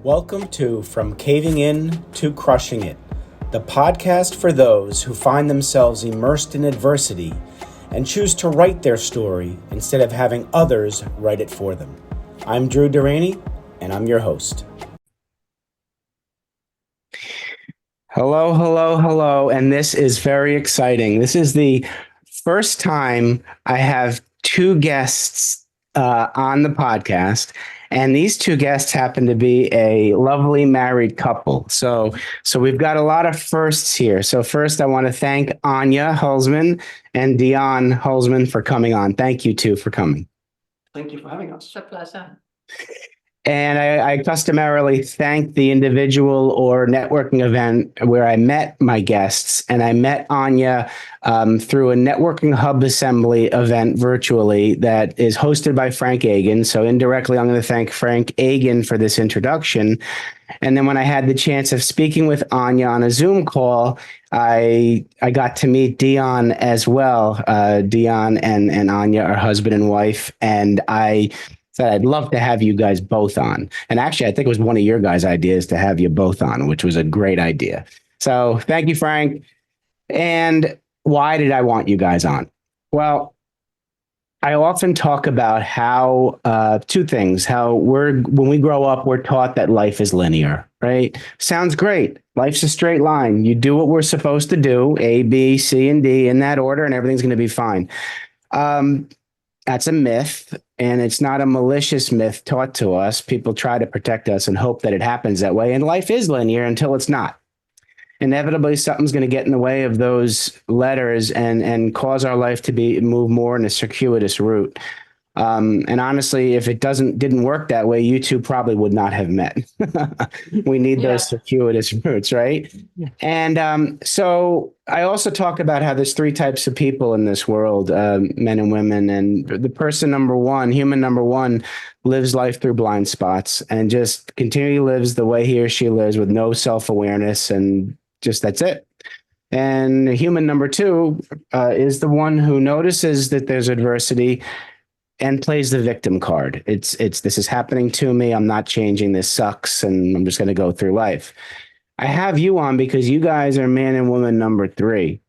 Welcome to From Caving In to Crushing It, the podcast for those who find themselves immersed in adversity and choose to write their story instead of having others write it for them. I'm Deraney, and I'm your host. Hello, and this is very exciting. This is the first time I have two guests on the podcast, and these two guests happen to be a lovely married couple. So we've got a lot of firsts here. So first, I want to thank Ania Hulsman and Dion Hulsman for coming on. Thank you two for coming. Thank you for having us. It's a pleasure. And I customarily thank the individual or networking event where I met my guests. And I met Ania through a networking hub assembly event virtually that is hosted by Frank Agan. So indirectly, I'm going to thank Frank Agan for this introduction. And then when I had the chance of speaking with Ania on a Zoom call, I got to meet Dion as well. Dion and Ania are husband and wife. And I said, I'd love to have you guys both on. And actually, I think it was one of your guys' ideas to have you both on, which was a great idea. So thank you, Frank. And why did I want you guys on? Well, I often talk about how two things, how when we grow up, we're taught that life is linear, right? Sounds great. Life's a straight line. You do what we're supposed to do, A, B, C, and D in that order, and everything's going to be fine. That's a myth, and it's not a malicious myth taught to us. People try to protect us and hope that it happens that way, and life is linear until it's not. Inevitably, something's going to get in the way of those letters and cause our life to move more in a circuitous route. And honestly, if it didn't work that way, you two probably would not have met. We need those circuitous routes, right? And so I also talk about how there's three types of people in this world, men and women. And the person number one, human number one, lives life through blind spots and just continually lives the way he or she lives with no self-awareness, and just that's it. And human number two is the one who notices that there's adversity and plays the victim card. It's this is happening to me. I'm not changing. This sucks. And I'm just going to go through life. I have you on because you guys are man and woman number three.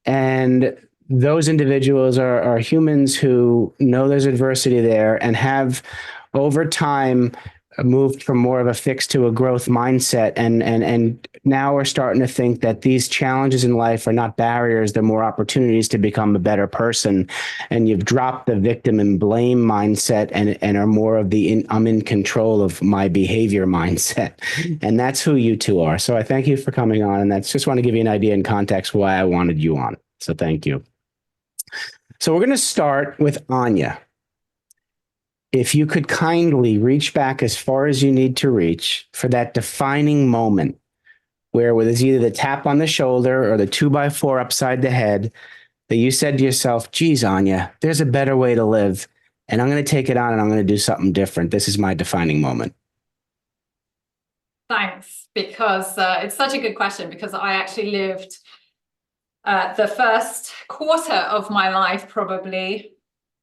And those individuals are humans who know there's adversity there and have over time moved from more of a fixed to a growth mindset. And now we're starting to think that these challenges in life are not barriers. They're more opportunities to become a better person. And you've dropped the victim and blame mindset and are more of the I'm in control of my behavior mindset. And that's who you two are. So I thank you for coming on. And that's just want to give you an idea and context why I wanted you on. So thank you. So we're going to start with Ania. If you could kindly reach back as far as you need to reach for that defining moment where it's either the tap on the shoulder or the 2x4 upside the head that you said to yourself, geez, Ania, there's a better way to live, and I'm going to take it on and I'm going to do something different. This is my defining moment. Thanks, because it's such a good question, because I actually lived the first quarter of my life probably.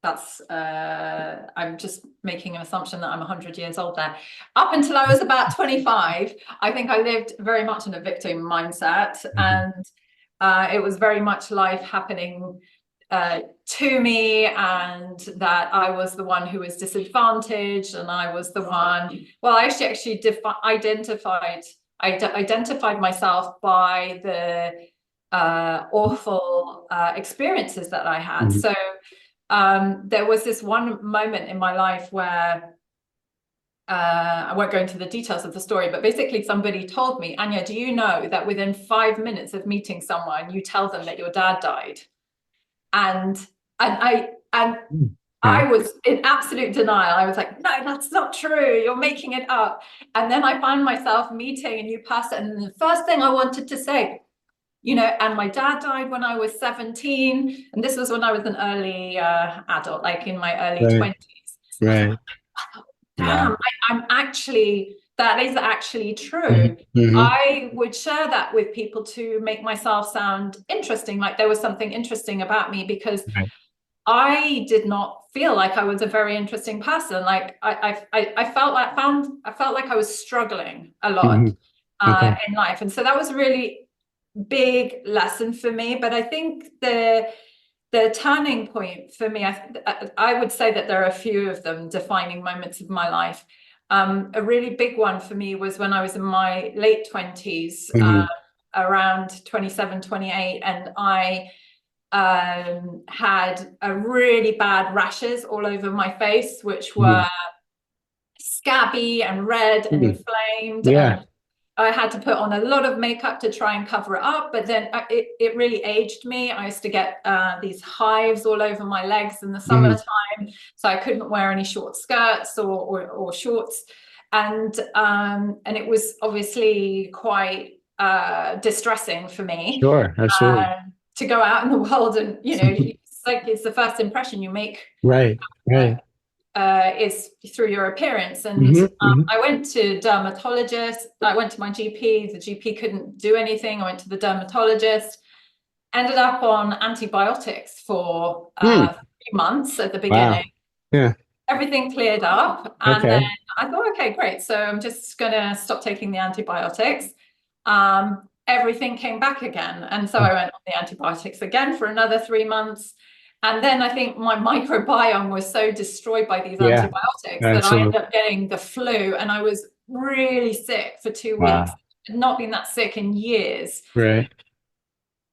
That's I'm just making an assumption that I'm 100 years old there. Up until I was about 25, I think I lived very much in a victim mindset, and it was very much life happening to me, and that I was the one who was disadvantaged, and I was the one. Well, I actually identified myself by the awful experiences that I had. So. There was this one moment in my life where I won't go into the details of the story, but basically somebody told me, Ania, do you know that within 5 minutes of meeting someone, you tell them that your dad died? And I was in absolute denial. I was like, no, that's not true. You're making it up. And then I found myself meeting a new person. And the first thing I wanted to say, and my dad died when I was 17, and this was when I was an early adult, like in my early 20s. Right. Damn, that is actually true. Mm-hmm. I would share that with people to make myself sound interesting, like there was something interesting about me, because I did not feel like I was a very interesting person. Like I felt like I was struggling a lot Okay. in life. And so that was a really big lesson for me. But I think the turning point for me, I would say that there are a few of them, defining moments of my life. A really big one for me was when I was in my late 20s, around 27, 28, and I had a really bad rashes all over my face, which were scabby and red and inflamed. Yeah. And I had to put on a lot of makeup to try and cover it up, but then it really aged me. I used to get these hives all over my legs in the summertime, so I couldn't wear any short skirts or shorts, and it was obviously quite distressing for me. Sure, absolutely. To go out in the world and, you know, it's the first impression you make. Right. Is through your appearance. And I went to dermatologist. I went to my GP. The GP couldn't do anything. I went to the dermatologist. Ended up on antibiotics for 3 months at the beginning. Wow. Yeah. Everything cleared up, and then I thought, okay, great. So I'm just gonna stop taking the antibiotics. Everything came back again, and so I went on the antibiotics again for another 3 months. And then I think my microbiome was so destroyed by these antibiotics that I ended up getting the flu, and I was really sick for 2 weeks. I'd not been that sick in years. Right.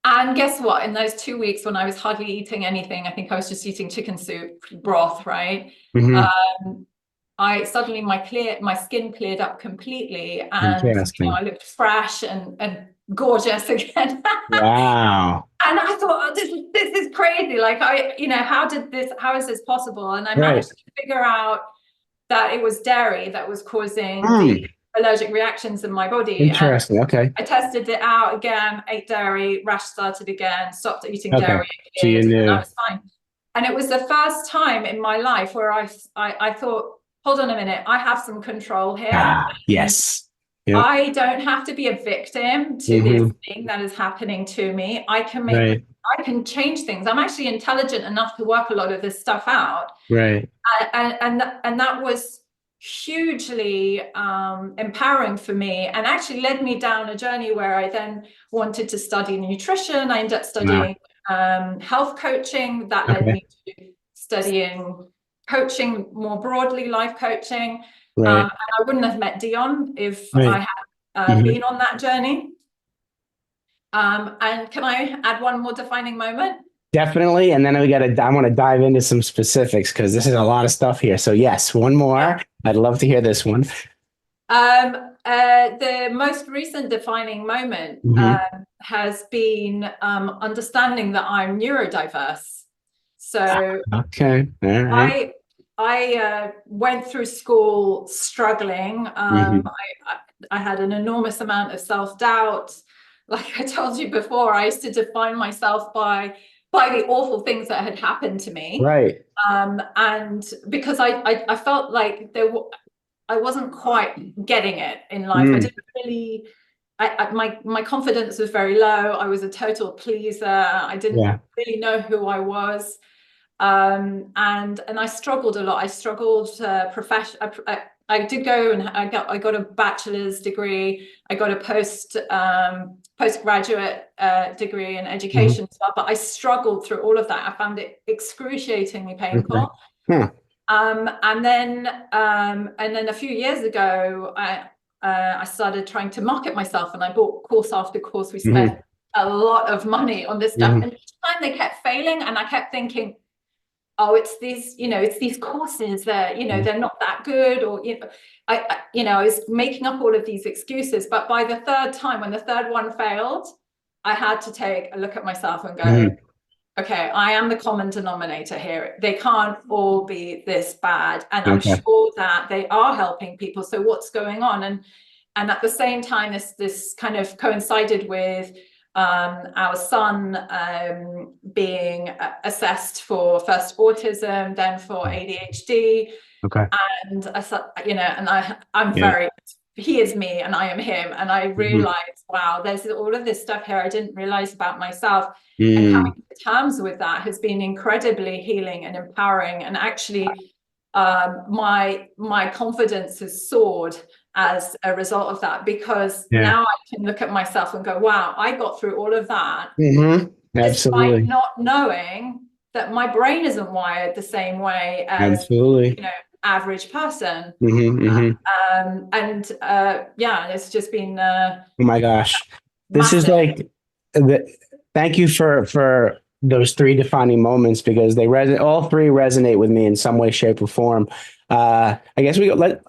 And guess what? In those 2 weeks when I was hardly eating anything, I think I was just eating chicken soup broth, right? I suddenly my skin cleared up completely, and you know, I looked fresh and gorgeous again. Wow. And I thought, oh, this is crazy. Like, how is this possible? And I managed to figure out that it was dairy that was causing the allergic reactions in my body. Interesting. Okay. I tested it out again, ate dairy, rash started again, stopped eating dairy, so you knew. and I was fine. And it was the first time in my life where I thought, hold on a minute, I have some control here. Yes. I don't have to be a victim to this thing that is happening to me. I can I can change things. I'm actually intelligent enough to work a lot of this stuff out. Right. And that was hugely empowering for me, and actually led me down a journey where I then wanted to study nutrition. I ended up studying health coaching. That led me to studying coaching more broadly, life coaching. And I wouldn't have met Dion if I had been on that journey. And can I add one more defining moment? Definitely. And then I want to dive into some specifics because this is a lot of stuff here. So yes, one more. I'd love to hear this one. The most recent defining moment has been understanding that I'm neurodiverse. So I went through school struggling. I had an enormous amount of self-doubt. Like I told you before, I used to define myself by the awful things that had happened to me. Right. And because I felt like I wasn't quite getting it in life. I didn't really, my confidence was very low. I was a total pleaser. I didn't really know who I was. And I struggled a lot. I struggled I did go and I got a bachelor's degree. I got a postgraduate degree in education as well, but I struggled through all of that. I found it excruciatingly painful. And then a few years ago, I started trying to market myself, and I bought course after course. We spent a lot of money on this stuff, and each time they kept failing, and I kept thinking, oh, it's these courses that, they're not that good, or, I was making up all of these excuses. But by the third time, when the third one failed, I had to take a look at myself and go, okay, I am the common denominator here. They can't all be this bad. And I'm sure that they are helping people. So what's going on? And at the same time, this kind of coincided with our son being assessed for first autism, then for ADHD. And I, and I'm very he is me and I am him. And I realized, wow, there's all of this stuff here I didn't realize about myself. And coming to terms with that has been incredibly healing and empowering. And actually, my confidence has soared as a result of that, because now I can look at myself and go, wow, I got through all of that despite not knowing that my brain isn't wired the same way as average person. It's just been oh my gosh, this massive. is like thank you for those three defining moments, because they all three resonate with me in some way, shape, or form. I guess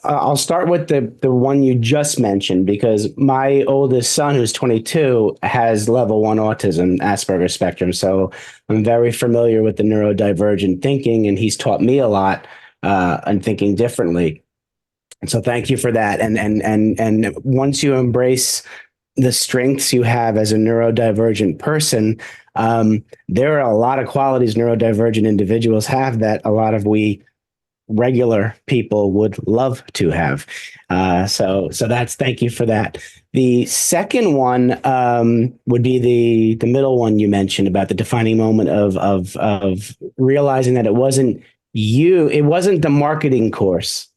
I'll start with the one you just mentioned, because my oldest son, who's 22, has level 1 autism, Asperger's spectrum. So I'm very familiar with the neurodivergent thinking, and he's taught me a lot on thinking differently. And so thank you for that. And once you embrace the strengths you have as a neurodivergent person, there are a lot of qualities neurodivergent individuals have that a lot of we regular people would love to have. So that's, thank you for that. The second one would be the middle one you mentioned about the defining moment of realizing that it wasn't you, it wasn't the marketing course.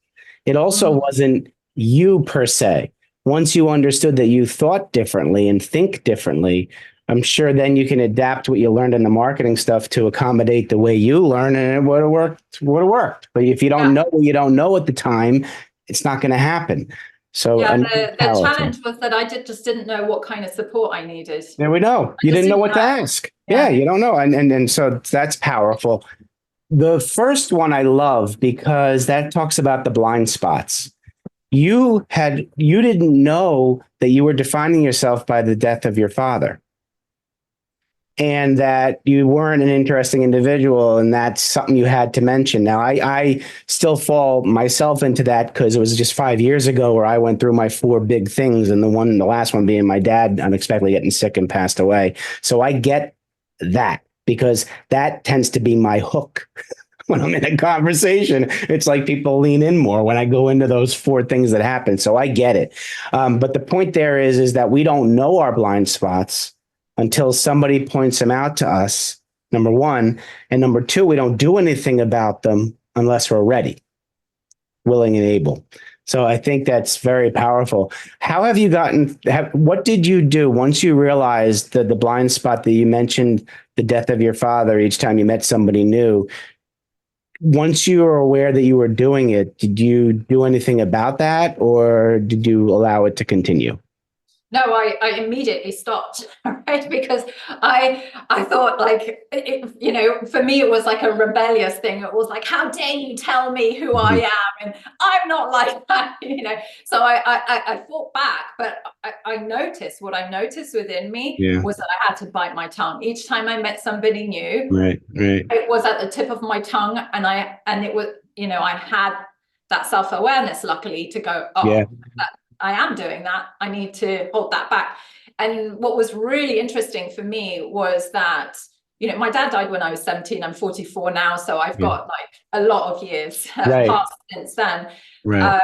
It also wasn't you per se. Once you understood that you thought differently and think differently, I'm sure then you can adapt what you learned in the marketing stuff to accommodate the way you learn, and it would have worked. But if you don't know what you don't know at the time, it's not going to happen. So the challenge was that I just didn't know what kind of support I needed. There we go. You didn't know what to ask. Yeah, you don't know. And so that's powerful. The first one I love, because that talks about the blind spots. You didn't know that you were defining yourself by the death of your father, and that you weren't an interesting individual, and that's something you had to mention. Now, I still fall myself into that, because it was just 5 years ago where I went through my 4 big things, and the last one being my dad unexpectedly getting sick and passed away. So I get that, because that tends to be my hook. When I'm in a conversation, it's like people lean in more when I go into those 4 things that happen. So I get it. But the point there is that we don't know our blind spots until somebody points them out to us, number one. And number two, we don't do anything about them unless we're ready, willing, and able. So I think that's very powerful. How have you what did you do once you realized the blind spot that you mentioned, the death of your father, each time you met somebody new? Once you were aware that you were doing it, did you do anything about that, or did you allow it to continue? No, I immediately stopped, right? Because I thought, like, for me, it was like a rebellious thing. It was like, how dare you tell me who I am? And I'm not like that, So I fought back, but I noticed, what I noticed within me was that I had to bite my tongue. Each time I met somebody new, it was at the tip of my tongue. And it was, I had that self-awareness, luckily, to go, I am doing that. I need to hold that back. And what was really interesting for me was that, my dad died when I was 17. I'm 44 now. So I've got like a lot of years passed since then. But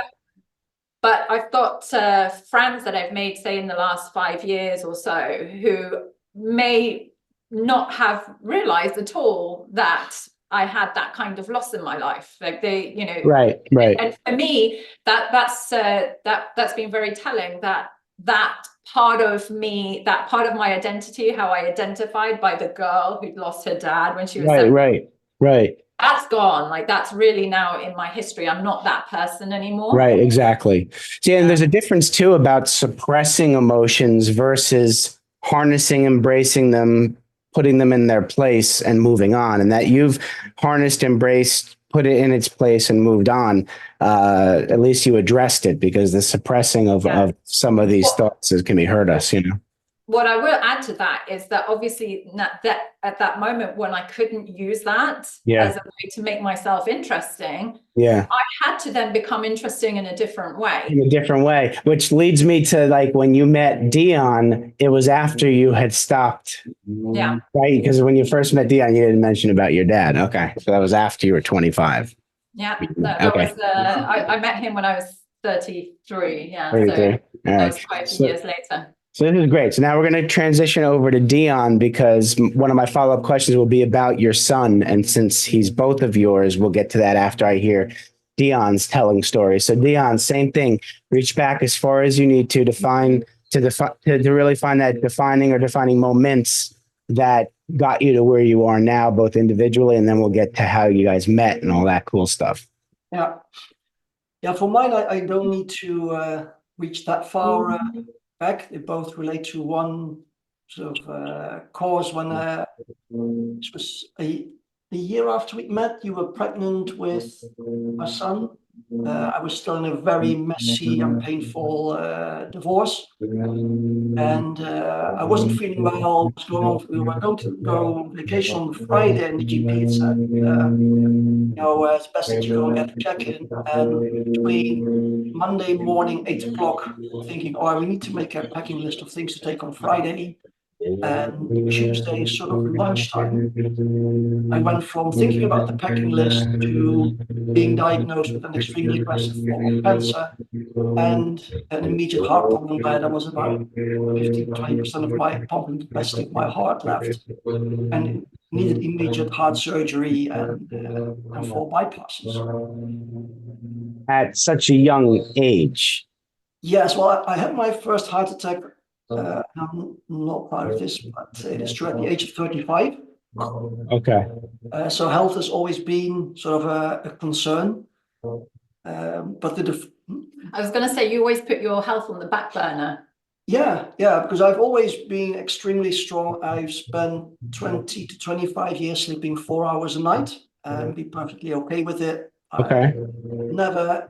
I've got friends that I've made, say, in the last 5 years or so, who may not have realized at all that I had that kind of loss in my life. Like they, right. And for me, that's been very telling, that part of me, that part of my identity, how I identified by the girl who'd lost her dad when she was 17, right. That's gone. Like, that's really now in my history. I'm not that person anymore. Right, exactly. See, and there's a difference too about suppressing emotions versus harnessing, embracing them, putting them in their place and moving on. And that you've harnessed, embraced, put it in its place and moved on. At least you addressed it, because the suppressing of some of these thoughts can hurt us, What I will add to that is that obviously that at that moment when I couldn't use that as a way to make myself interesting, I had to then become interesting in a different way. In a different way, which leads me to, like, when you met Dion, it was after you had stopped. Yeah. Right? Because when you first met Dion, you didn't mention about your dad. Okay. So that was after you were 25. Yeah. No, that was, I met him when I was 33. Yeah, 33. All that right. was quite a few years later. So this is great. So now we're going to transition over to Dion, because one of my follow-up questions will be about your son. And since he's both of yours, we'll get to that after I hear Dion's telling stories. So Dion, same thing. Reach back as far as you need to really find that defining moments that got you to where you are now, both individually, and then we'll get to how you guys met and all that cool stuff. Yeah. Yeah, for mine, I don't need to reach that far back. They both relate to one sort of cause when this was a year after we met. You were pregnant with my son. I was still in a very messy and painful divorce, and I wasn't feeling well. We were going to go on vacation on Friday, and the GP said, it's best that you go and get a check-in. And between Monday morning, 8 o'clock, thinking, we need to make a packing list of things to take on Friday, and Tuesday, sort of lunchtime, I went from thinking about the packing list to being diagnosed with an extremely aggressive form of cancer and an immediate heart problem where there was about 15-20% of my pumping capacity of my heart left, and needed immediate heart surgery and 4 bypasses. At such a young age. Yes, well, I had my first heart attack. I'm not proud of this, but it is true, at the age of 35. Okay. So health has always been sort of a concern. But I was going to say, you always put your health on the back burner. Yeah, because I've always been extremely strong. I've spent 20 to 25 years sleeping 4 hours a night and be perfectly okay with it. Okay. Never.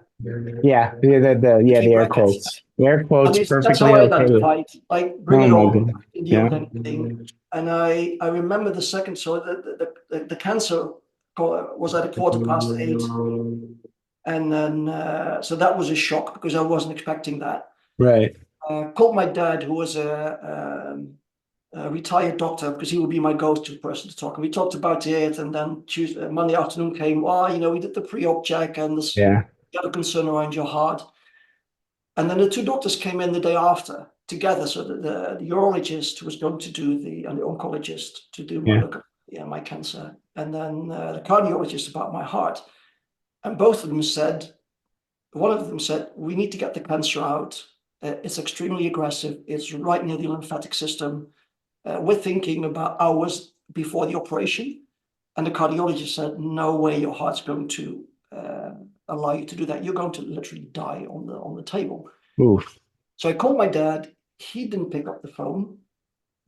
Yeah, the air quotes. The air quotes, perfectly that's how I okay. identified. Like, bring it on, Yeah. anything. And I remember the second, so the cancer was at 8:15. And then, so that was a shock because I wasn't expecting that. Right. Called my dad, who was a retired doctor, because he would be my go-to person to talk. And we talked about it. And then Monday afternoon came, we did the pre-op check and this other concern around your heart. And then the 2 doctors came in the day after together. So the urologist was going to do and the oncologist to do my look at my cancer. And then the cardiologist about my heart. And both of them said, one of them said, we need to get the cancer out. It's extremely aggressive. It's right near the lymphatic system. We're thinking about hours before the operation. And the cardiologist said, no way your heart's going to allow you to do that. You're going to literally die on the table. Oof. So I called my dad. He didn't pick up the phone.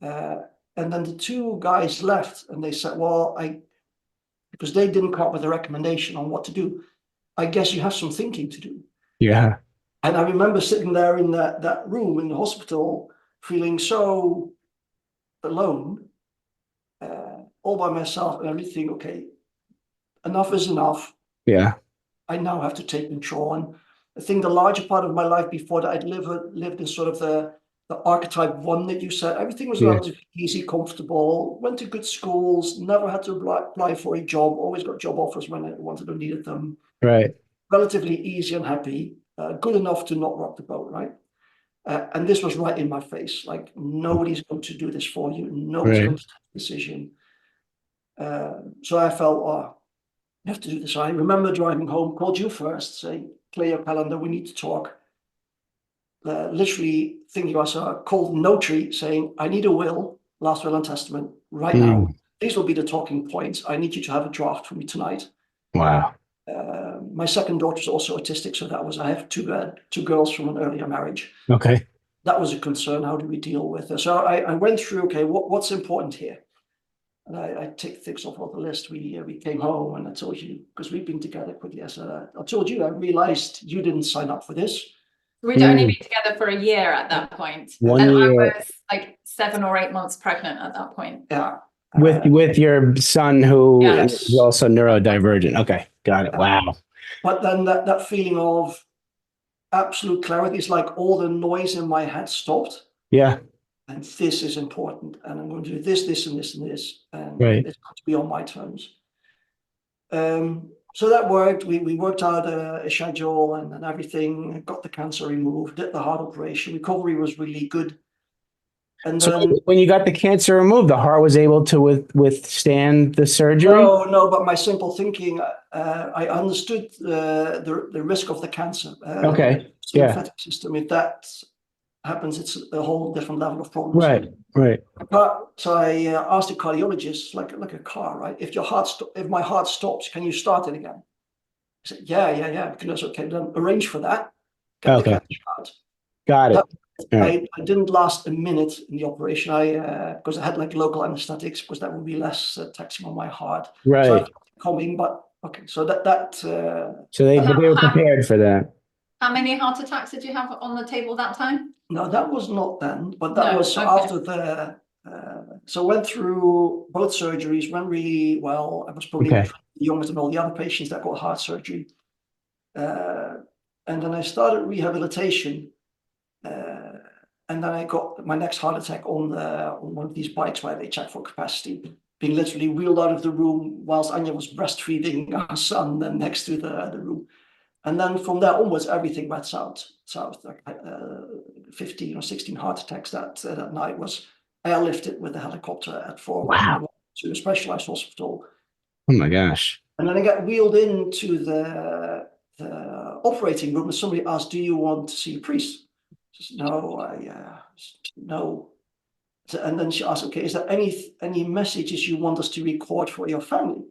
And then the 2 guys left and they said, because they didn't come up with a recommendation on what to do, I guess you have some thinking to do. Yeah. And I remember sitting there in that room in the hospital, feeling so alone, all by myself, and everything. Okay, enough is enough. Yeah. I now have to take control. And I think the larger part of my life before that, I'd lived in sort of the archetype 1 that you said. Everything was relatively easy, comfortable, went to good schools, never had to apply for a job, always got job offers when I wanted or needed them. Right. Relatively easy and happy, good enough to not rock the boat, right? And this was right in my face. Like, nobody's going to do this for you. Nobody's going to take a decision. So I felt, you have to do this. I remember driving home, called you first, say, clear your calendar, we need to talk. Literally thinking I saw a cold notary saying, I need a will, last will and testament, right now. These will be the talking points. I need you to have a draft for me tonight. Wow. My second daughter is also autistic, so I have two girls from an earlier marriage. Okay. That was a concern. How do we deal with it? So I went through, okay, what's important here? And I take things off of the list. We came home and I told you, because we've been together quickly. I said, I told you, I realized you didn't sign up for this. We'd only been together for a year at that point. 1 year. I was like 7 or 8 months pregnant at that point. Yeah. With your son who Yes. is also neurodivergent. Okay. Got it. Wow. But then that feeling of absolute clarity is like all the noise in my head stopped. Yeah. And this is important. And I'm going to do this, this, and this, and this. And right. It's got to be on my terms. So that worked. We worked out a schedule and everything, got the cancer removed, did the heart operation. Recovery was really good. And So then, when you got the cancer removed, the heart was able to withstand the surgery? no, but my simple thinking, I understood the risk of the cancer. Okay. Yeah. Lymphatic system. If that happens, it's a whole different level of problems. Right. So I asked the cardiologist, like a car, right? If my heart stops, can you start it again? I said, yeah. Because okay, then arrange for that. Get the cancer out. Got it. I didn't last a minute in the operation. Because I had like local anesthetics, because that would be less taxing on my heart. Right. So I felt it coming, but okay. So that. So they were prepared for that. How many heart attacks did you have on the table that time? No, that was not then, but that was after the. So went through both surgeries, went really well. I was probably the youngest of all the other patients that got heart surgery. And then I started rehabilitation. And then I got my next heart attack on one of these bikes where they check for capacity, being literally wheeled out of the room whilst Ania was breastfeeding our son then next to the room. And then from there onwards, everything went south. Like 15 or 16 heart attacks that night was airlifted with a helicopter at 4 o'clock to a specialized hospital. Oh my gosh. And then I got wheeled into the operating room and somebody asked, do you want to see a priest? I said, no, no. And then she asked, okay, is there any messages you want us to record for your family?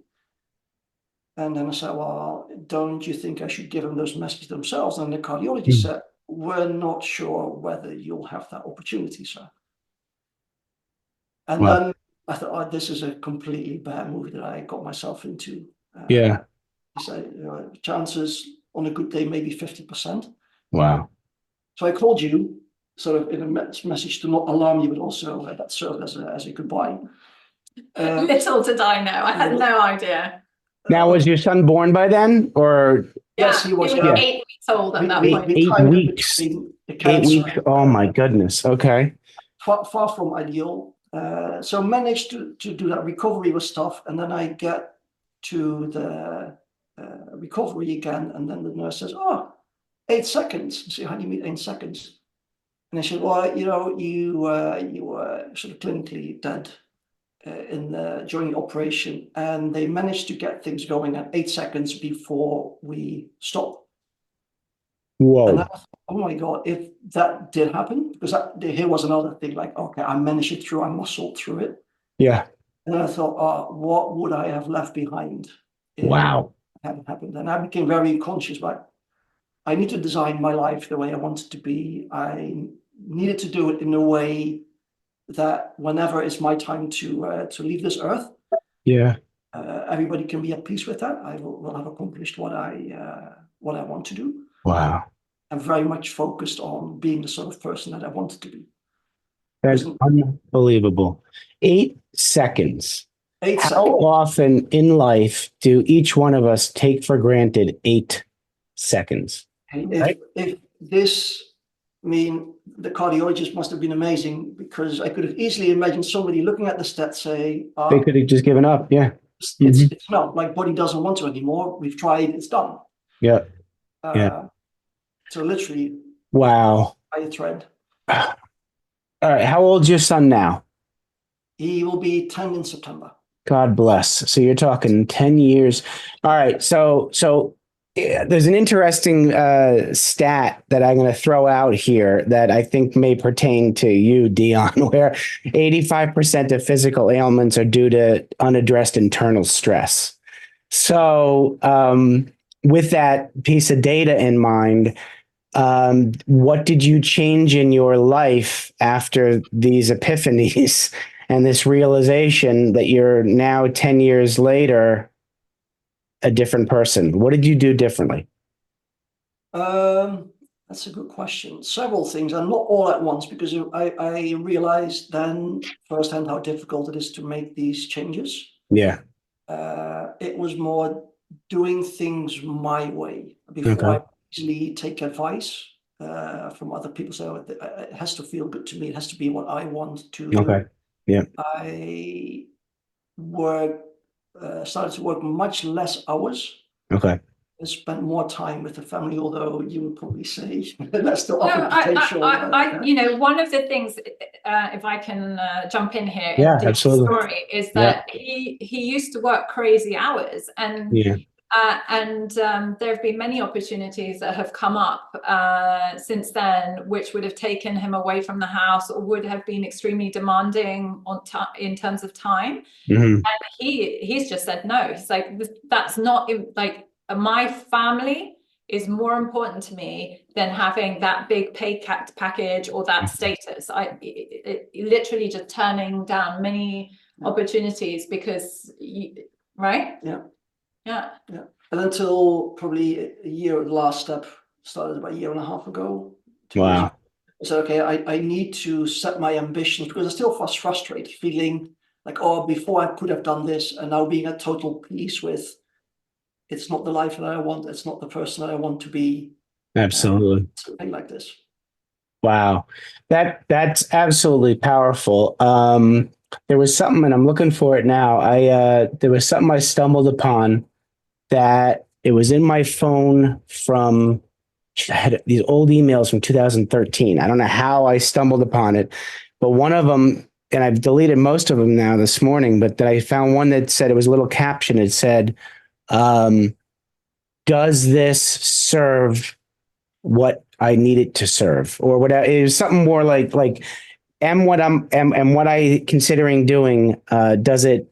And then I said, well, don't you think I should give them those messages themselves? And the cardiologist said, we're not sure whether you'll have that opportunity, sir. And then I thought, oh, this is a completely bad move that I got myself into. He said, chances on a good day, maybe 50%. Wow. So I called you sort of in a message to not alarm you, but also that served as a goodbye. Little did I know. I had no idea. Now, was your son born by then, or? Yes, he was. 8 weeks old at that point. 8 weeks. 8 weeks. Oh my goodness. Okay. Far from ideal. So managed to do that. Recovery was tough, and then I get to the recovery again, and then the nurse says, "Oh, 8 seconds." I say, "How do you mean 8 seconds?" And I said, "Well, you were sort of clinically dead during the operation, and they managed to get things going at 8 seconds before we stopped." Whoa. And I thought, oh my God, if that did happen, because here was another thing, like, okay, I managed it through, I muscled through it. Yeah. And I thought, oh, what would I have left behind if wow. it hadn't happened? And I became very conscious, but I need to design my life the way I want it to be. I needed to do it in a way that whenever it's my time to leave this earth, everybody can be at peace with that. I will have accomplished what I want to do. Wow. I'm very much focused on being the sort of person that I wanted to be. That's unbelievable. 8 seconds. How often in life do each one of us take for granted 8 seconds? If this, the cardiologist must have been amazing, because I could have easily imagined somebody looking at the stats say, they could have just given up. Yeah. It's not, like, body doesn't want to anymore. We've tried, it's done. Yeah. So literally. Wow. By a thread. All right. How old's your son now? He will be 10 in September. God bless. So you're talking 10 years. All right. So there's an interesting stat that I'm going to throw out here that I think may pertain to you, Dion, where 85% of physical ailments are due to unaddressed internal stress. So with that piece of data in mind, what did you change in your life after these epiphanies and this realization that you're now 10 years later a different person? What did you do differently? That's a good question. Several things, and not all at once, because I realized then firsthand how difficult it is to make these changes. Yeah. It was more doing things my way before I easily take advice from other people. So it has to feel good to me. It has to be what I want to do. Yeah. I started to work much less hours. Okay. and spent more time with the family, although you would probably say that's still No, upper potential. one of the things, if I can jump in here Yeah, in Dion's absolutely. story, is Yeah. that he used to work crazy hours, and Yeah. there have been many opportunities that have come up since then, which would have taken him away from the house or would have been extremely demanding in terms of time. Mm-hmm. And he's just said no. He's like, that's not like, my family is more important to me than having that big pay package or that status. It literally just turning down many opportunities because right? Yeah. Yeah. Yeah. And until probably a year, the last step started about a year and a half ago. Wow. So, okay, I need to set my ambitions, because I still was frustrated, feeling like, oh, before I could have done this, and now being at total peace with, it's not the life that I want, it's not the person that I want to be. Absolutely. Something like this. Wow. That's absolutely powerful. There was something, and I'm looking for it now. There was something I stumbled upon that it was in my phone from, I had these old emails from 2013. I don't know how I stumbled upon it, but one of them, and I've deleted most of them now this morning, but that I found one that said, it was a little caption. It said, does this serve what I need it to serve, or whatever? It was something more like, and what I considering doing, does it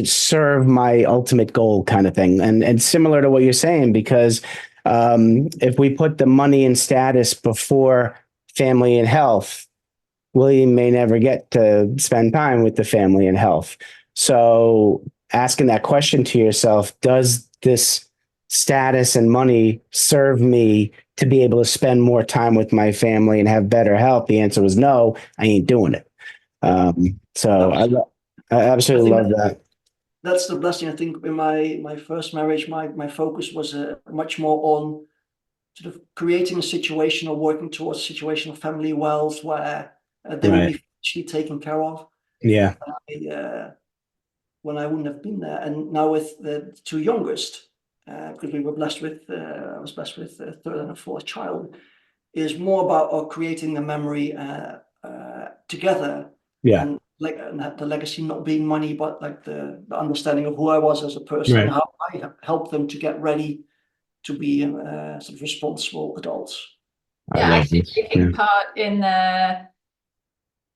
serve my ultimate goal, kind of thing? And similar to what you're saying, because if we put the money and status before family and health, William may never get to spend time with the family and health. So asking that question to yourself, does this status and money serve me to be able to spend more time with my family and have better health? The answer was no, I ain't doing it. So I absolutely love that. That's the blessing. I think in my first marriage, my focus was much more on sort of creating a situation or working towards a situation of family wealth where they would be actually taken care of. Yeah. When I wouldn't have been there. And now with the two youngest, because we were blessed with, I was blessed with a third and a fourth child, is more about creating the memory together. Yeah. And like, and the legacy not being money, but like the understanding of who I was as a person, and how I have helped them to get ready to be sort of responsible adults. Yeah, actually taking part in the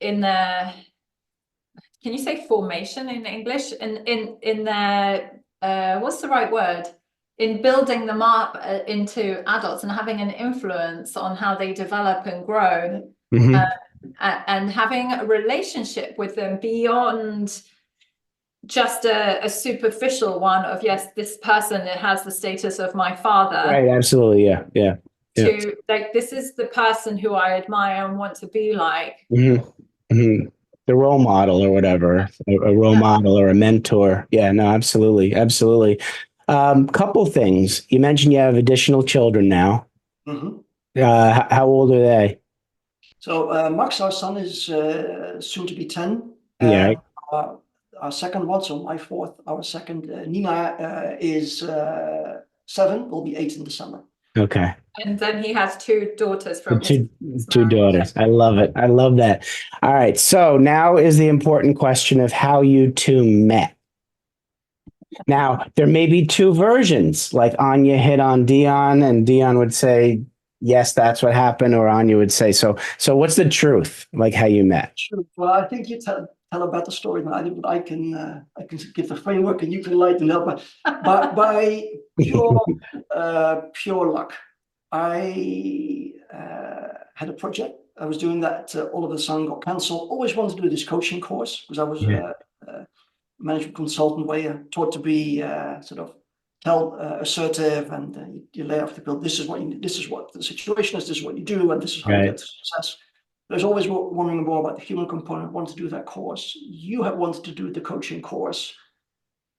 can you say formation in English? In the what's the right word? In building them up into adults and having an influence on how they develop and grow, and having a relationship with them beyond just a superficial one of, yes, this person, it has the status of my father. Right, absolutely, yeah. To like, this is the person who I admire and want to be like. The role model or whatever, a role model or a mentor. Yeah, no, absolutely. Couple things. You mentioned you have additional children now. How old are they? So Max, our son, is soon to be 10. Yeah. Our second one, so my fourth, our second, Nina, is 7, will be 8 in December. Okay. And then he has 2 daughters from two daughters. I love it. I love that. All right. So now is the important question of how you two met. Now, there may be 2 versions, like Ania hit on Dion and Dion would say, yes, that's what happened, or Ania would say, so what's the truth, like how you met? Sure. Well, I think you tell a better story than I do, but I can give the framework and you can lighten it up. But by pure luck, I had a project. I was doing that all of a sudden got cancelled. Always wanted to do this coaching course because I was a management consultant where you're taught to be sort of assertive, and you lay off the bill. This is what the situation is. This is what you do, and this is how you get to success. There's always wondering more about the human component. Want to do that course. You have wanted to do the coaching course,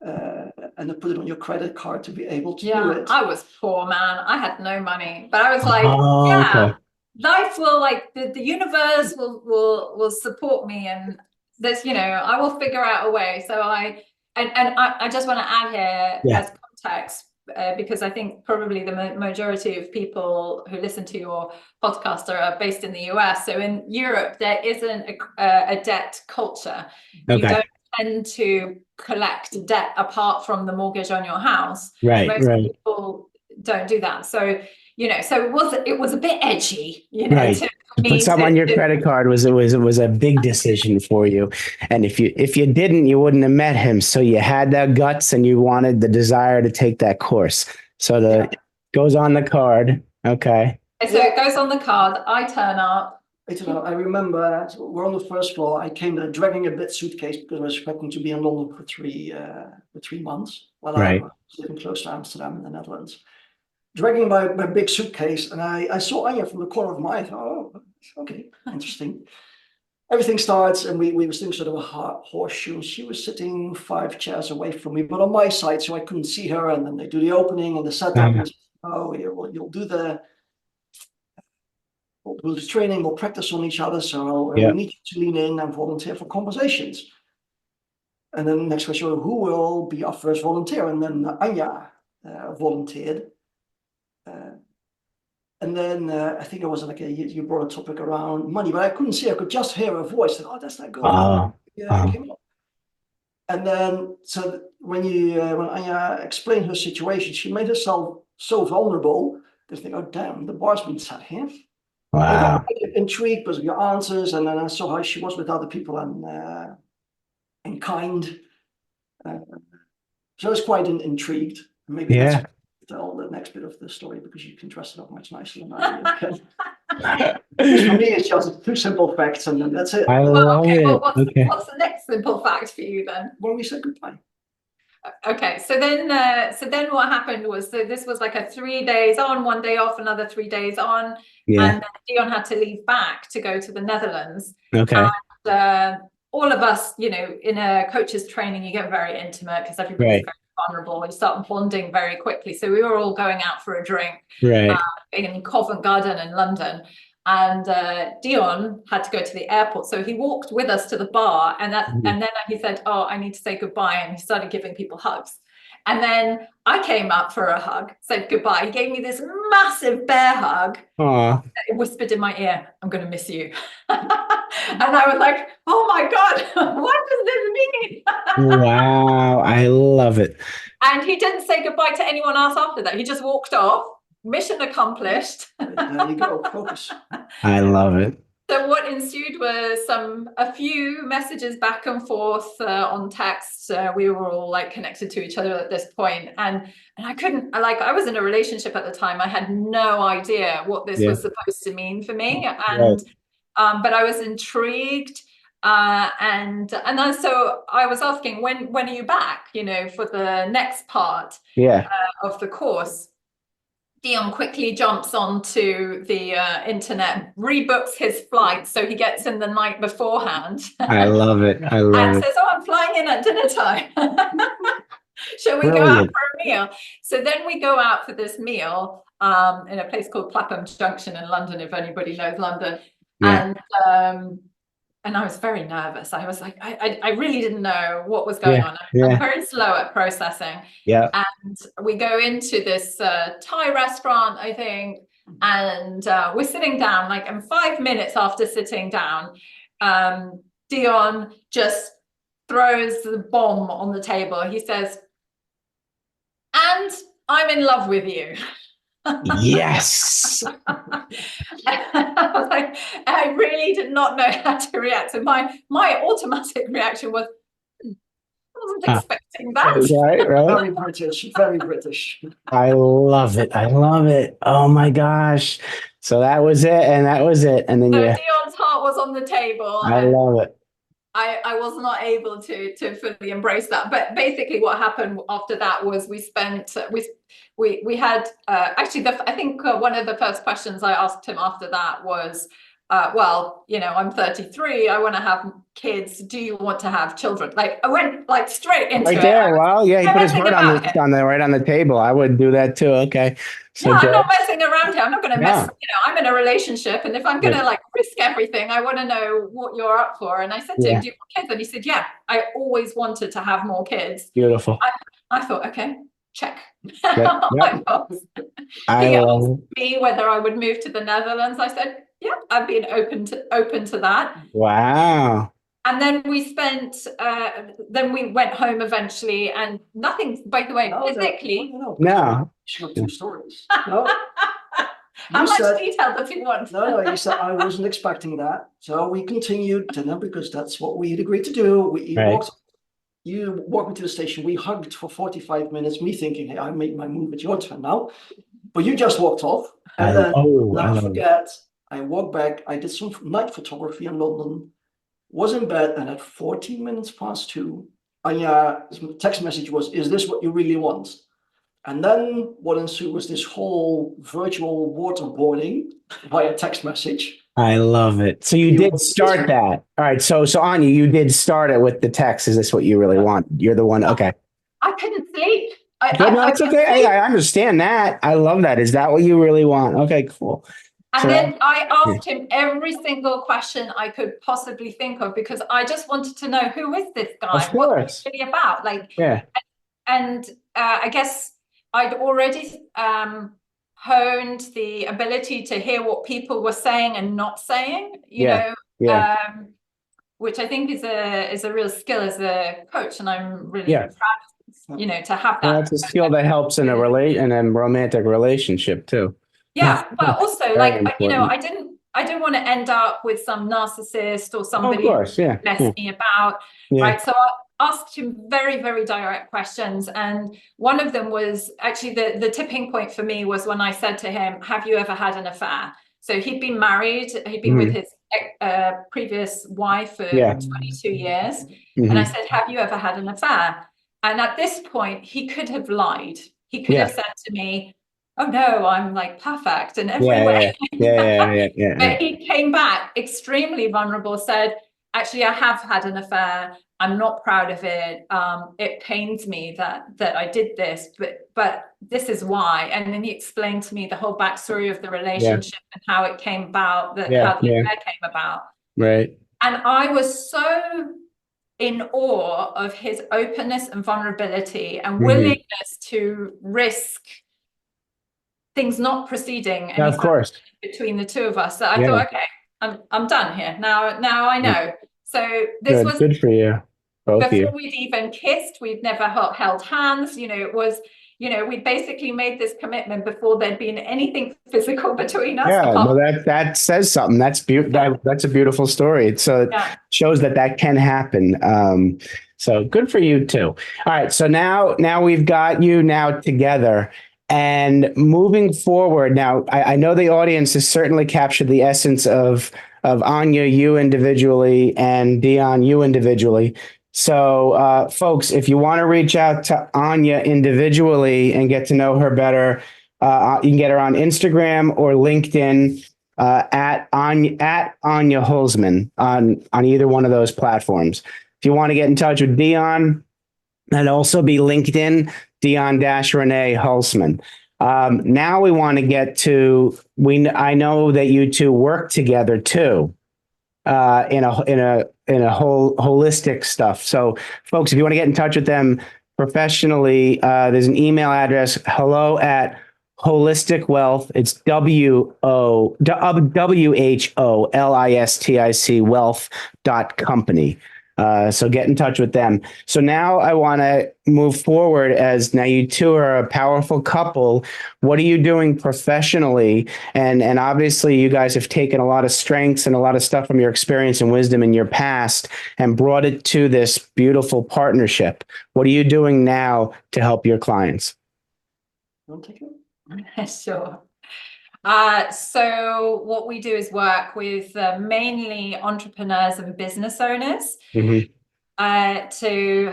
and then put it on your credit card to be able to do it. I was poor, man. I had no money, but I was like, life will, like, the universe will support me, and there's, I will figure out a way. So I just want to add here as context, because I think probably the majority of people who listen to your podcast are based in the US. So in Europe, there isn't a debt culture. You don't tend to collect debt apart from the mortgage on your house. Right, Most right. people don't do that. So, so it was a bit edgy, Right. to Put something on your credit card was a big decision for you. And if you didn't, you wouldn't have met him. So you had the guts and you wanted the desire to take that course. So it goes on the card. Okay. So it goes on the card. I turn up. I remember we're on the first floor. I came there dragging a big suitcase because I was expecting to be in London for 3 months while I was living close to Amsterdam in the Netherlands. Dragging my big suitcase, and I saw Ania from the corner of my eye. Oh, okay, interesting. Everything starts, and we were sitting sort of a horseshoe. She was sitting 5 chairs away from me, but on my side, so I couldn't see her. And then they do the opening and the setup. And you'll do we'll do training. We'll practice on each other. So we need you to lean in and volunteer for conversations. And then the next question: who will be our first volunteer? And then Ania volunteered. And then I think it was like you brought a topic around money, but I couldn't see. I could just hear her voice. Like, that's that girl. Came up. And then so when Ania explained her situation, she made herself so vulnerable. They think, oh damn, the bar's been set here. Wow. I got intrigued because of your answers, and then I saw how she was with other people and kind. So I was quite intrigued. Maybe that's tell the next bit of the story because you can dress it up much nicer than I can. For me, it's just 2 simple facts, and then that's it. I love it. What's the next simple fact for you then? When we said goodbye. Okay, so then what happened was, so this was like a 3 days on, 1 day off, another 3 days on, and then Dion had to leave back to go to the Netherlands. Okay. And all of us, in a coach's training, you get very intimate because everybody's very vulnerable. You start bonding very quickly. So we were all going out for a drink in Covent Garden in London. And Dion had to go to the airport. So he walked with us to the bar. And then he said, oh, I need to say goodbye. And he started giving people hugs. And then I came up for a hug, said goodbye. He gave me this massive bear hug. Aww. It whispered in my ear, I'm going to miss you. And I was like, oh my God, what does this mean? Wow, I love it. And he didn't say goodbye to anyone else after that. He just walked off. Mission accomplished. There you go, focus. I love it. So what ensued was a few messages back and forth on text. We were all like connected to each other at this point, and I couldn't, I was in a relationship at the time. I had no idea what this was supposed to mean for me, and but I was intrigued, and then so I was asking, when are you back? For the next part of the course. Dion quickly jumps onto the internet, rebooks his flight, so he gets in the night beforehand. I love it. I love it. And says, oh, I'm flying in at dinner time. Shall we go out for a meal? So then we go out for this meal in a place called Clapham Junction in London, if anybody knows London. And I was very nervous. I was like, I really didn't know what was going on. I'm very slow at processing. And we go into this Thai restaurant, I think, and we're sitting down, and 5 minutes after sitting down, Dion just throws the bomb on the table. He says, and I'm in love with you. Yes. I was like, I really did not know how to react. So my automatic reaction was, I wasn't expecting that. Right. Very British, very British. I love it. I love it. Oh my gosh. So that was it, and that was it. And then Dion's heart was on the table. I love it. I was not able to fully embrace that. But basically what happened after that was we had actually I think one of the first questions I asked him after that was, well, I'm 33, I want to have kids, do you want to have children? I went straight into it. Right there. Well, he put his heart on the table. I would do that too. Okay. So I'm not messing around here. I'm not going to mess. I'm in a relationship, and if I'm going to risk everything, I want to know what you're up for. And I said to him, do you want kids? And he said, yeah, I always wanted to have more kids. Beautiful. I thought, okay, check. Yep. My box. I He asked love me whether I would move to the Netherlands. I said, yeah, I've been open to that. Wow. And then then we went home eventually, and nothing, by the way, physically. No. Sure, two stories. No. How much detail does he want? No, you said I wasn't expecting that. So we continued dinner because that's what we had agreed to do. You walked me to the station. We hugged for 45 minutes, me thinking, hey, I made my move, it's your turn now. But you just walked off. And then, I forget, I walked back. I did some night photography in London, was in bed, and at 14 minutes past 2, Anya's text message was, is this what you really want? And then what ensued was this whole virtual waterboarding via text message. I love it. So you did start that. All right. So Anya, you did start it with the text. Is this what you really want? You're the one. Okay. I couldn't sleep. No, it's okay. Hey, I understand that. I love that. Is that what you really want? Okay, cool. And then I asked him every single question I could possibly think of, because I just wanted to know, who is this guy? Of course. What's he really about? Like, yeah. And I guess I'd already honed the ability to hear what people were saying and not saying, you know, which I think is a real skill as a coach, and I'm really proud of, you know, to have that. Well, that's a skill that helps in a romantic relationship too. Yeah, but also, like, you know, I didn't want to end up with some narcissist or somebody who messed me about, right? So I asked him very, very direct questions, and one of them was actually the tipping point for me was when I said to him, "Have you ever had an affair?" So he'd been married, he'd been with his previous wife for 22 years, and I said, "Have you ever had an affair?" And at this point, he could have lied. He could have said to me, "Oh no, I'm like perfect in every way." But he came back extremely vulnerable, said, "Actually, I have had an affair. I'm not proud of it. It pains me that I did this, but this is why." And then he explained to me the whole backstory of the relationship and how it came about, how the affair came about. Right. And I was so in awe of his openness and vulnerability and willingness to risk things not proceeding any between the two of us, that I thought, okay, I'm done here. Now I know. So this was good for you. Before we'd even kissed, we'd never held hands. You know, it was, you know, we basically made this commitment before there'd been anything physical between us. Yeah, well, that says something. That's that's a beautiful story. So it shows that can happen. So good for you too. All right, so now we've got you now together. And moving forward, now I know the audience has certainly captured the essence of Ania, you individually, and Dion, you individually. So, folks, if you want to reach out to Ania individually and get to know her better, you can get her on Instagram or LinkedIn at Ania Hulsman on either one of those platforms. If you want to get in touch with Dion, that'd also be LinkedIn, Dion-Rene Hulsman. Now we want to get to I know that you two work together too. In a whole holistic stuff. So folks, if you want to get in touch with them professionally, there's an email address, hello@holistic wealth. It's WHOLISTIC wealth.company. So get in touch with them. So now I want to move forward, as now you two are a powerful couple. What are you doing professionally? And obviously you guys have taken a lot of strengths and a lot of stuff from your experience and wisdom in your past and brought it to this beautiful partnership. What are you doing now to help your clients? You want to take it? Sure. So what we do is work with mainly entrepreneurs and business owners to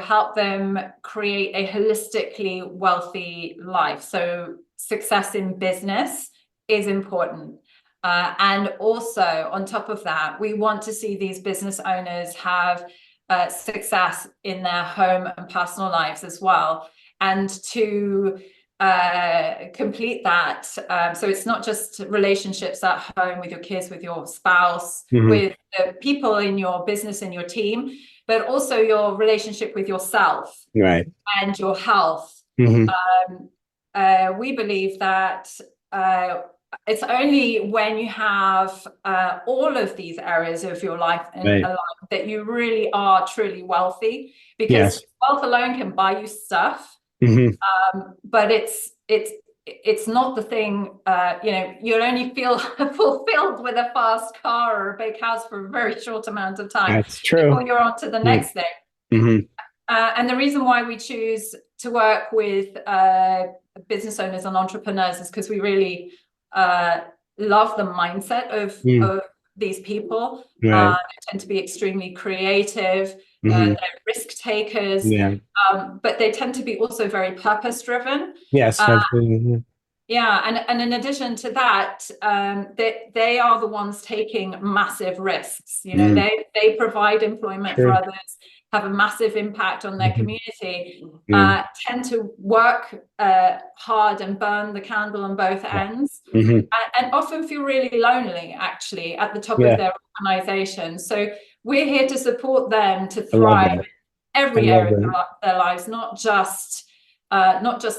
help them create a holistically wealthy life. So success in business is important. And also on top of that, we want to see these business owners have success in their home and personal lives as well. And to complete that, so it's not just relationships at home with your kids, with your spouse, with the people in your business and your team, but also your relationship with yourself and your health Mhm. We believe that it's only when you have all of these areas of your life aligned that you really are truly wealthy, because wealth alone can buy you stuff, but it's not the thing. You'll only feel fulfilled with a fast car or a big house for a very short amount of time. That's true. Before you're on to the next thing. And the reason why we choose to work with business owners and entrepreneurs is because we really love the mindset of these people. They tend to be extremely creative, they're risk takers, but they tend to be also very purpose driven. Yes, absolutely. And in addition to that, they are the ones taking massive risks. They provide employment for others, have a massive impact on their community, tend to work hard and burn the candle on both ends, and often feel really lonely, actually, at the top of their organization. So we're here to support them to thrive in every area of their lives, not just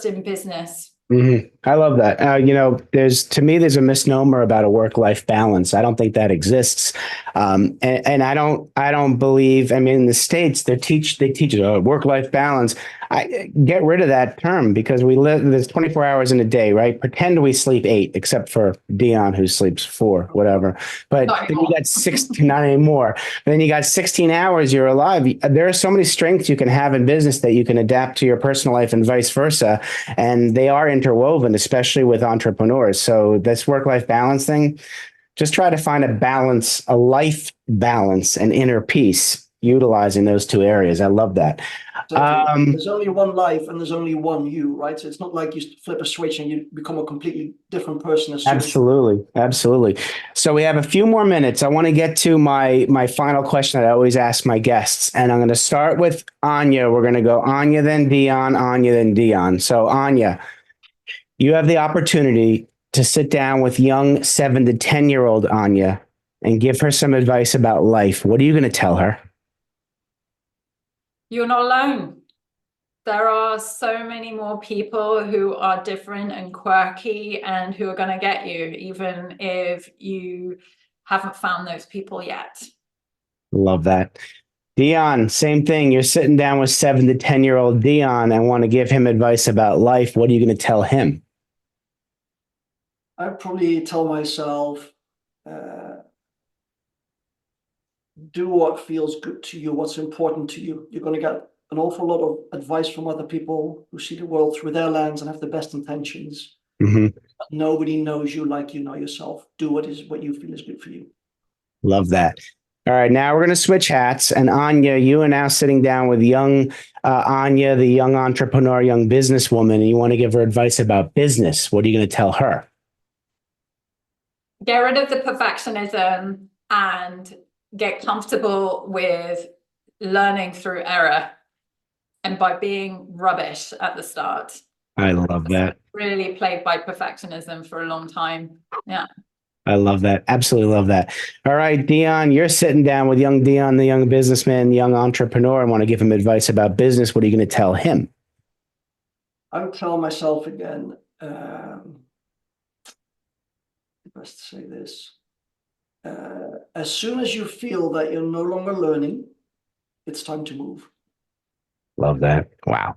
in business. I love that. To me, there's a misnomer about a work-life balance. I don't think that exists. And I don't believe, in the States, they teach work-life balance. I get rid of that term, because there's 24 hours in a day, right? Pretend we sleep 8, except for Dion, who sleeps 4, whatever. But then you got 6, not anymore. Then you got 16 hours, you're alive. There are so many strengths you can have in business that you can adapt to your personal life and vice versa. And they are interwoven, especially with entrepreneurs. So this work-life balance thing, just try to find a life balance and inner peace, utilizing those 2 areas. I love that. There's only one life and there's only one you, right? So it's not like you flip a switch and you become a completely different person. Absolutely. So we have a few more minutes. I want to get to my final question that I always ask my guests, and I'm going to start with Ania. We're going to go Ania, then Dion, Ania, then Dion. So Ania, you have the opportunity to sit down with young 7 to 10-year-old Ania and give her some advice about life. What are you going to tell her? You're not alone. There are so many more people who are different and quirky and who are going to get you, even if you haven't found those people yet. Love that. Dion, same thing. You're sitting down with 7 to 10-year-old Dion and want to give him advice about life. What are you going to tell him? I'd probably tell myself, do what feels good to you, what's important to you. You're going to get an awful lot of advice from other people who see the world through their lens and have the best intentions. But nobody knows you like you know yourself. Do what you feel is good for you. Love that. All right, now we're going to switch hats. And Ania, you are now sitting down with young Ania, the young entrepreneur, young businesswoman, and you want to give her advice about business. What are you going to tell her? Get rid of the perfectionism and get comfortable with learning through error and by being rubbish at the start. I love that. Really plagued by perfectionism for a long time. Yeah. I love that. Absolutely love that. All right, Dion, you're sitting down with young Dion, the young businessman, young entrepreneur, and want to give him advice about business. What are you going to tell him? I would tell myself again, best to say this. As soon as you feel that you're no longer learning, it's time to move. Love that. Wow.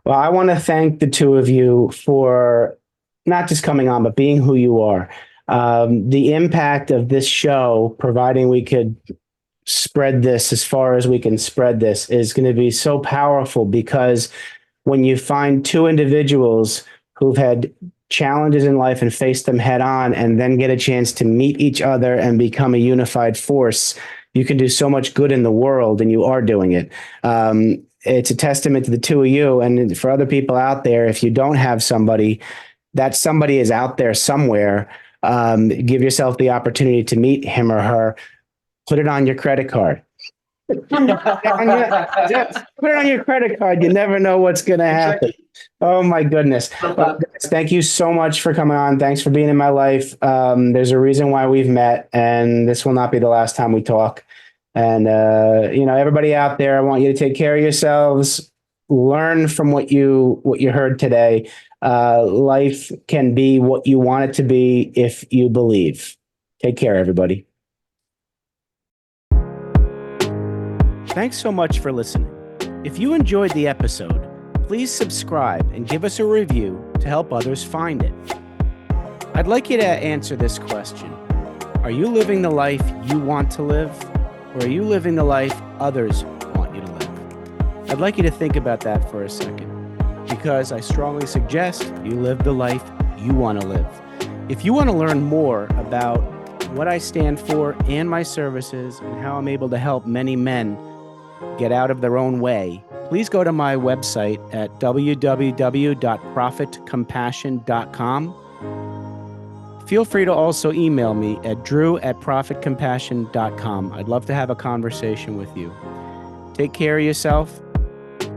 Well, I want to thank the 2 of you for not just coming on, but being who you are. The impact of this show, providing we could spread this as far as we can spread this, is going to be so powerful, because when you find 2 individuals who've had challenges in life and face them head on, and then get a chance to meet each other and become a unified force, you can do so much good in the world, and you are doing it. It's a testament to the 2 of you. And for other people out there, if you don't have somebody, that somebody is out there somewhere. Give yourself the opportunity to meet him or her. Put it on your credit card. Put it on your credit card. You never know what's going to happen. Oh, my goodness. Well, thank you so much for coming on. Thanks for being in my life. There's a reason why we've met, and this will not be the last time we talk. And, everybody out there, I want you to take care of yourselves. learn from what you heard today. Life can be what you want it to be if you believe. Take care, everybody. Thanks so much for listening. If you enjoyed the episode, please subscribe and give us a review to help others find it. I'd like you to answer this question. Are you living the life you want to live, or are you living the life others want you to live? I'd like you to think about that for a second, because I strongly suggest you live the life you want to live. If you want to learn more about what I stand for and my services and how I'm able to help many men get out of their own way, please go to my website at www.profitcompassion.com. Feel free to also email me at drew@profitcompassion.com. I'd love to have a conversation with you. Take care of yourself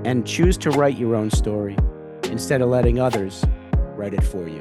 and choose to write your own story instead of letting others write it for you.